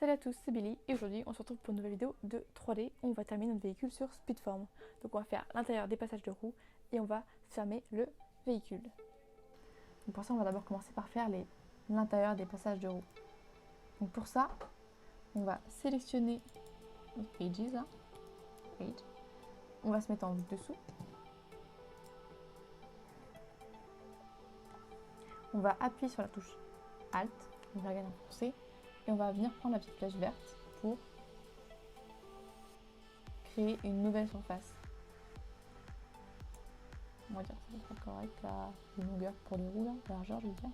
Salut à tous, c'est Billy et aujourd'hui on se retrouve pour une nouvelle vidéo de 3D où on va terminer notre véhicule sur Speedform. Donc on va faire l'intérieur des passages de roues et on va fermer le véhicule. Donc pour ça on va d'abord commencer par faire l'intérieur des passages de roues. Donc pour ça on va sélectionner notre Pages là. On va se mettre en vue dessous. On va appuyer sur la touche Alt, on va regarder en français et on va venir prendre la petite flèche verte pour créer une nouvelle surface. On va dire que c'est pas correct la longueur pour les roues, là, la largeur je veux dire.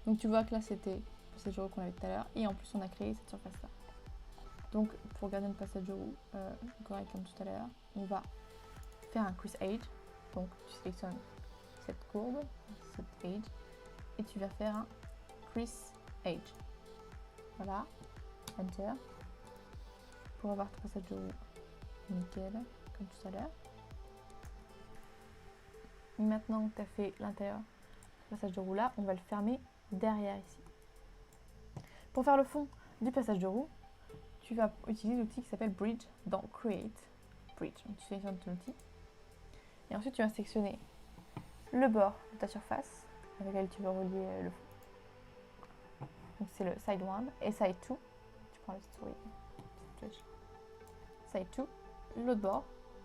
Donc tu vois que là c'était le passage de roue qu'on avait tout à l'heure et en plus on a créé cette surface là. Donc pour garder le passage de roue correct comme tout à l'heure, on va faire un crease edge. Donc tu sélectionnes cette courbe, cette edge, et tu vas faire un crease edge. Voilà, enter, pour avoir ton passage de roue nickel comme tout à l'heure. Maintenant que tu as fait l'intérieur du passage de roue là, on va le fermer derrière ici. Pour faire le fond du passage de roue, tu vas utiliser l'outil qui s'appelle Bridge dans Create Bridge. Donc tu sélectionnes ton outil et ensuite tu vas sélectionner le bord de ta surface avec laquelle tu veux relier le fond. Donc c'est le Side 1 et Side 2. Tu prends la petite souris, petite flèche. Side 2, l'autre bord,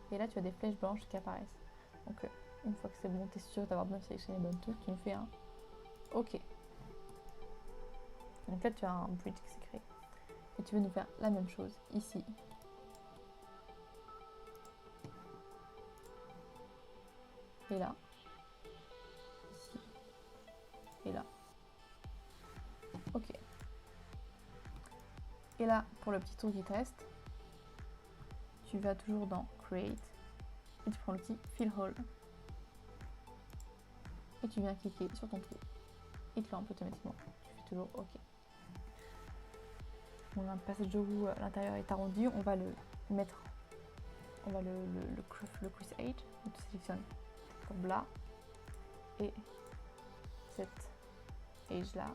et là tu as des flèches blanches qui apparaissent. Donc une fois que c'est bon, tu es sûr d'avoir bien sélectionné les bonnes touches, tu me fais un OK. Donc là tu as un bridge qui s'est créé. Et tu veux nous faire la même chose ici. Et là. Ici. Et là. OK. Et là, pour le petit trou qui te reste, tu vas toujours dans Create et tu prends l'outil Fill Hole. Et tu viens cliquer sur ton trou. Il te lance automatiquement. Tu fais toujours OK. On a un passage de roue, l'intérieur est arrondi, on va le mettre, on va le crease edge. Donc tu sélectionnes cette courbe là et cette edge là.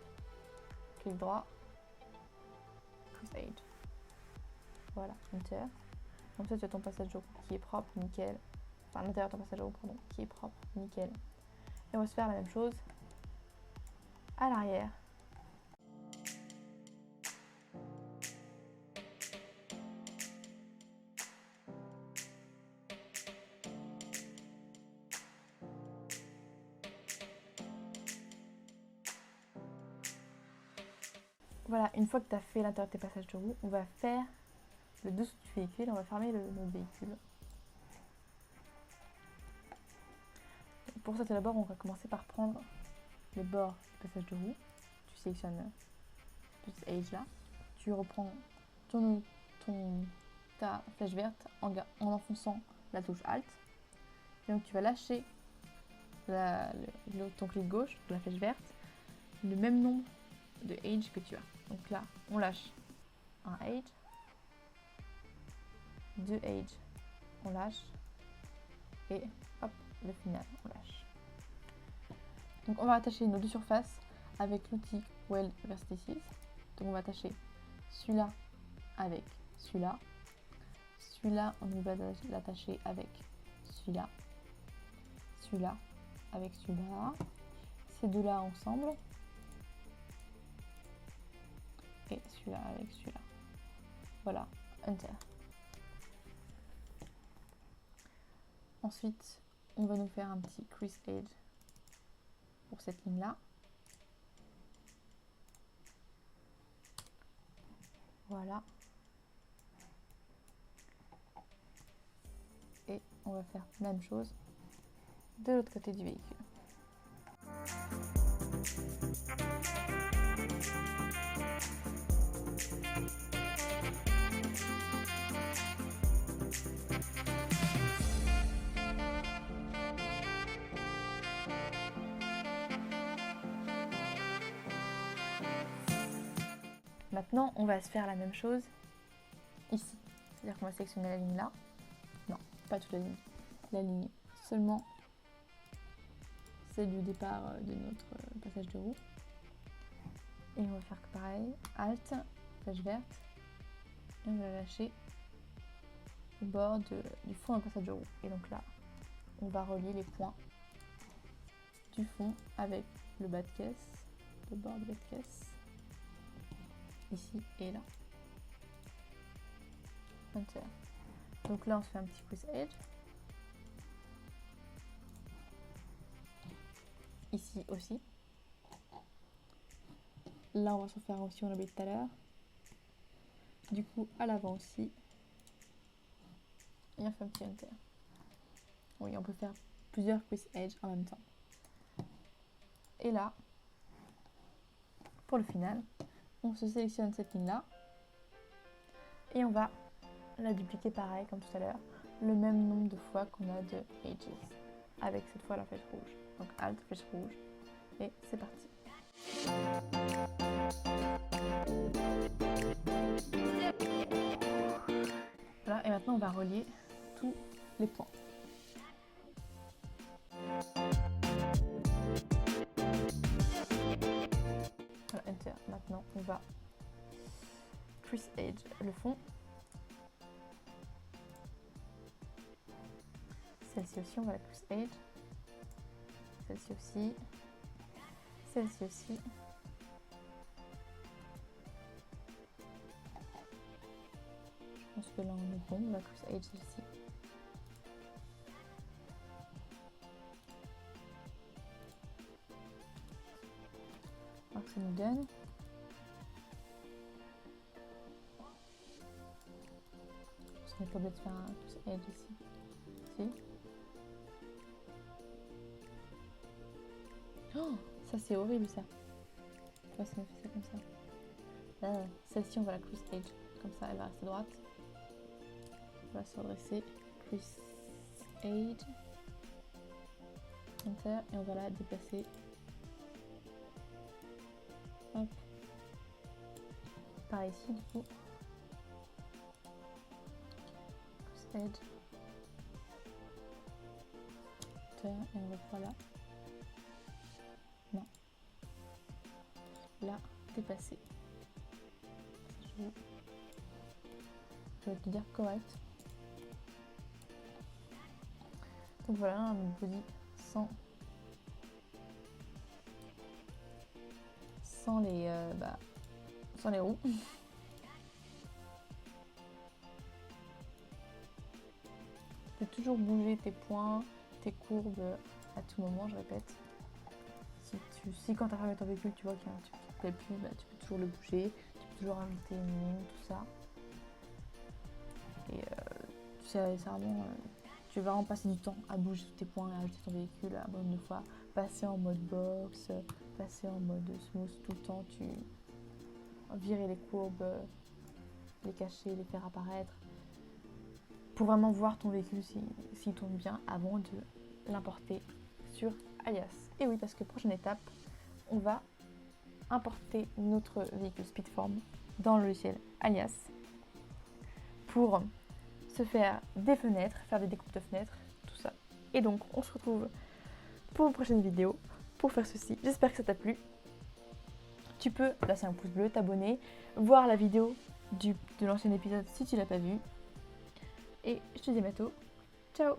Clic droit, crease edge. Voilà, enter. Comme ça tu as ton passage de roue qui est propre, nickel. Enfin l'intérieur de ton passage de roue, pardon, qui est propre, nickel. Et on va se faire la même chose à l'arrière. Voilà, une fois que tu as fait l'intérieur de tes passages de roue, on va faire le dessous du véhicule, on va fermer notre véhicule. Pour ça, tout d'abord, on va commencer par prendre les bords du passage de roue. Tu sélectionnes ce edge là, tu reprends ta flèche verte en enfonçant la touche Alt. Et donc tu vas lâcher ton clic gauche, la flèche verte, le même nombre de edge que tu as. Donc là, on lâche un edge, 2 edge, on lâche, et hop, le final, on lâche. Donc on va attacher nos deux surfaces avec l'outil Weld Vertices. Donc on va attacher celui-là avec celui-là. Celui-là, on va l'attacher avec celui-là. Celui-là avec celui-là. Ces deux-là ensemble. Et celui-là avec celui-là. Voilà, enter. Ensuite, on va nous faire un petit crease edge pour cette ligne-là. Voilà. Et on va faire la même chose de l'autre côté du véhicule. Maintenant, on va se faire la même chose ici. C'est-à-dire qu'on va sélectionner la ligne là. Non, pas toute la ligne. La ligne seulement celle du départ de notre passage de roue. Et on va faire pareil. Alt, flèche verte. Et on va la lâcher au bord du fond d'un passage de roue. Et donc là, on va relier les points du fond avec le bas de caisse, le bord de bas de caisse, ici et là. Enter. Donc là, on se fait un petit crease edge. Ici aussi. Là, on va se faire aussi, on l'a vu tout à l'heure. Du coup, à l'avant aussi. Et on fait un petit enter. Oui, on peut faire plusieurs crease edge en même temps. Et là, pour le final, on se sélectionne cette ligne-là. Et on va la dupliquer pareil, comme tout à l'heure, le même nombre de fois qu'on a de edges. Avec cette fois la flèche rouge. Donc Alt, flèche rouge. Et c'est parti. Voilà, et maintenant on va relier tous les points. Voilà, Enter. Maintenant on va crease edge le fond. Celle-ci aussi, on va la crease edge. Celle-ci aussi. Celle-ci aussi. Je pense que là on est bon, on va crease edge celle-ci. Alors que ça nous donne. On n'est pas obligé de faire un crease edge ici. Si. Oh, ça c'est horrible ça. Pourquoi ça me fait ça comme ça? Là, celle-ci on va la crease edge. Comme ça elle va rester droite. On va se redresser. Crease edge. Enter. Et on va la déplacer. Hop. Par ici du coup. Crease edge. Enter. Et on va pouvoir là. Non. Là, déplacer. Je vais te dire correct. Donc voilà un body sans les roues. Tu peux toujours bouger tes points, tes courbes à tout moment, je répète. Si quand tu as fermé ton véhicule, tu vois qu'il y a un truc qui te plaît plus, bah, tu peux toujours le bouger, tu peux toujours ajouter une ligne, tout ça. Et c'est vraiment, tu vas vraiment passer du temps à bouger tous tes points, à ajouter ton véhicule à bonne de fois, passer en mode box, passer en mode smooth tout le temps, tu virer les courbes, les cacher, les faire apparaître, pour vraiment voir ton véhicule s'il tourne bien avant de l'importer sur Alias. Et oui, parce que prochaine étape, on va importer notre véhicule Speedform dans le logiciel Alias pour se faire des fenêtres, faire des découpes de fenêtres, tout ça. Et donc, on se retrouve pour une prochaine vidéo pour faire ceci. J'espère que ça t'a plu. Tu peux placer un pouce bleu, t'abonner, voir la vidéo de l'ancien épisode si tu l'as pas vu. Et je te dis à bientôt. Ciao!